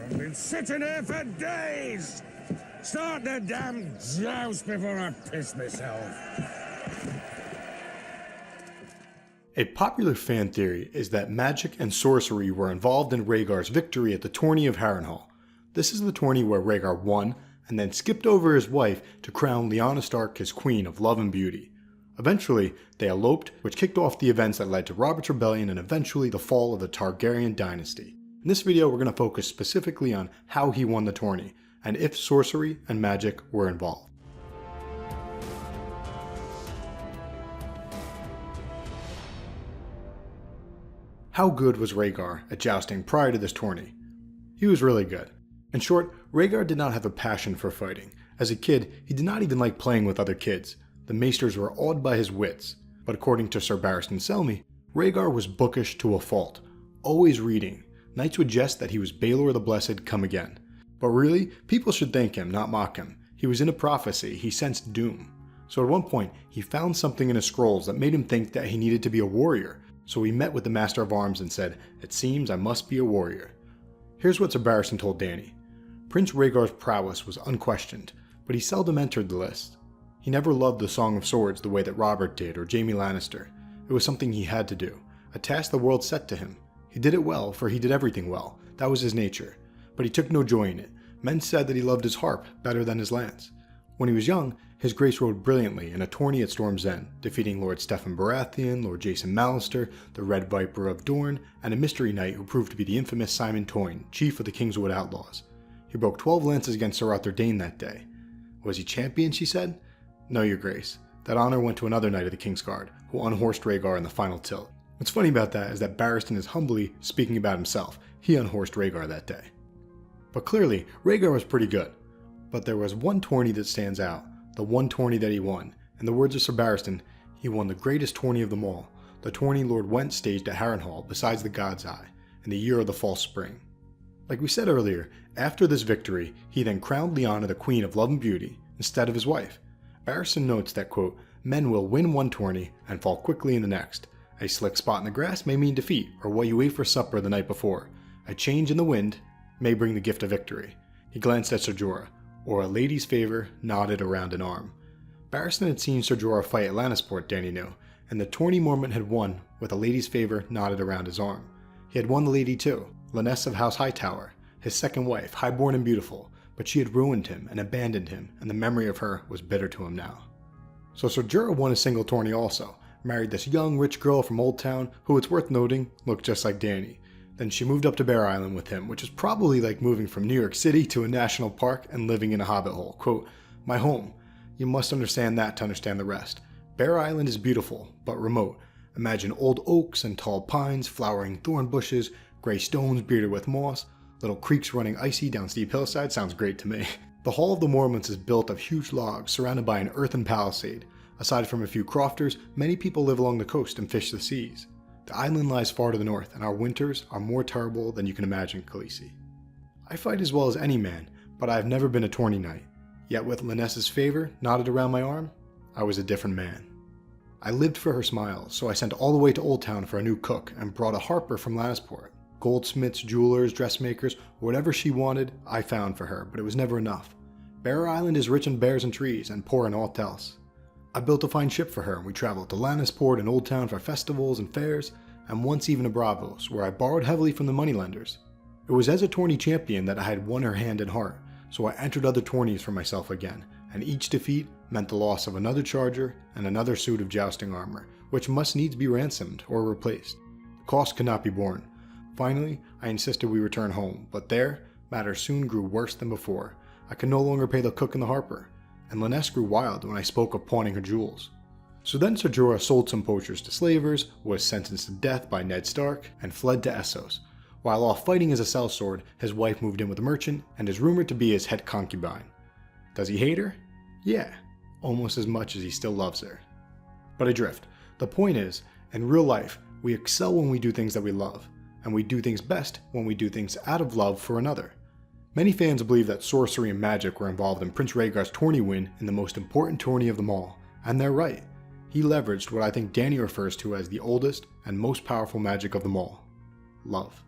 I've been sitting here for days! Start the damn joust before I piss myself. A popular fan theory is that magic and sorcery were involved in Rhaegar's victory at the Tourney of Harrenhal. This is the tourney where Rhaegar won and then skipped over his wife to crown Lyanna Stark his queen of love and beauty. Eventually, they eloped, which kicked off the events that led to Robert's Rebellion and eventually the fall of the Targaryen dynasty. In this video, we're going to focus specifically on how he won the tourney, and if sorcery and magic were involved. How good was Rhaegar at jousting prior to this tourney? He was really good. In short, Rhaegar did not have a passion for fighting. As a kid, he did not even like playing with other kids. The maesters were awed by his wits. But according to Ser Barristan Selmy, Rhaegar was bookish to a fault, always reading. Knights would jest that he was Baelor the Blessed come again. But really, people should thank him, not mock him. He was in a prophecy, he sensed doom. So at one point, he found something in his scrolls that made him think that he needed to be a warrior. So he met with the Master of Arms and said, "It seems I must be a warrior." Here's what Ser Barristan told Dany. Prince Rhaegar's prowess was unquestioned, but he seldom entered the list. He never loved the Song of Swords the way that Robert did or Jaime Lannister. It was something he had to do, a task the world set to him. He did it well, for he did everything well. That was his nature. But he took no joy in it. Men said that he loved his harp better than his lance. When he was young, his grace rode brilliantly in a tourney at Storm's End, defeating Lord Steffon Baratheon, Lord Jason Mallister, the Red Viper of Dorne, and a mystery knight who proved to be the infamous Simon Toyne, chief of the Kingswood Outlaws. He broke 12 lances against Sir Arthur Dayne that day. Was he champion, she said? No, your grace. That honor went to another knight of the Kingsguard, who unhorsed Rhaegar in the final tilt. What's funny about that is that Barristan is humbly speaking about himself. He unhorsed Rhaegar that day. But clearly, Rhaegar was pretty good. But there was one tourney that stands out, the one tourney that he won. In the words of Ser Barristan, he won the greatest tourney of them all, the tourney Lord Went staged at Harrenhal besides the God's Eye, in the year of the false spring. Like we said earlier, after this victory, he then crowned Lyanna the Queen of Love and Beauty instead of his wife. Barristan notes that, quote, "Men will win one tourney and fall quickly in the next. A slick spot in the grass may mean defeat, or what you ate for supper the night before. A change in the wind may bring the gift of victory." He glanced at Ser Jorah, or a lady's favor nodded around an arm. Barristan had seen Ser Jorah fight at Lannisport, Dany knew, and the tourney Mormont had won with a lady's favor nodded around his arm. He had won the lady too, Lynesse of House Hightower, his second wife, highborn and beautiful, but she had ruined him and abandoned him, and the memory of her was bitter to him now. So Ser Jorah won a single tourney also, married this young rich girl from Old Town who, it's worth noting, looked just like Dany. Then she moved up to Bear Island with him, which is probably like moving from New York City to a national park and living in a hobbit hole. Quote, "My home. You must understand that to understand the rest. Bear Island is beautiful, but remote. Imagine old oaks and tall pines, flowering thorn bushes, gray stones bearded with moss, little creeks running icy down steep hillsides." Sounds great to me. The Hall of the Mormonts is built of huge logs surrounded by an earthen palisade. Aside from a few crofters, many people live along the coast and fish the seas. The island lies far to the north, and our winters are more terrible than you can imagine, Khaleesi. I fight as well as any man, but I have never been a tourney knight. Yet with Lynesse's favor knotted around my arm, I was a different man. I lived for her smiles, so I sent all the way to Old Town for a new cook and brought a harper from Lannisport. Goldsmiths, jewelers, dressmakers, whatever she wanted, I found for her, but it was never enough. Bear Island is rich in bears and trees, and poor in aught else. I built a fine ship for her, and we traveled to Lannisport and Old Town for festivals and fairs, and once even to Braavos, where I borrowed heavily from the moneylenders. It was as a tourney champion that I had won her hand and heart, so I entered other tourneys for myself again, and each defeat meant the loss of another charger and another suit of jousting armor, which must needs be ransomed or replaced. The cost could not be borne. Finally, I insisted we return home, but there, matters soon grew worse than before. I could no longer pay the cook and the harper, and Lynesse grew wild when I spoke of pawning her jewels. So then Ser Jorah sold some poachers to slavers, was sentenced to death by Ned Stark, and fled to Essos. While off fighting as a sellsword, his wife moved in with a merchant, and is rumored to be his head concubine. Does he hate her? Yeah, almost as much as he still loves her. But I drift. The point is, in real life, we excel when we do things that we love, and we do things best when we do things out of love for another. Many fans believe that sorcery and magic were involved in Prince Rhaegar's tourney win in the most important tourney of them all, and they're right. He leveraged what I think Dany refers to as the oldest and most powerful magic of them all: love.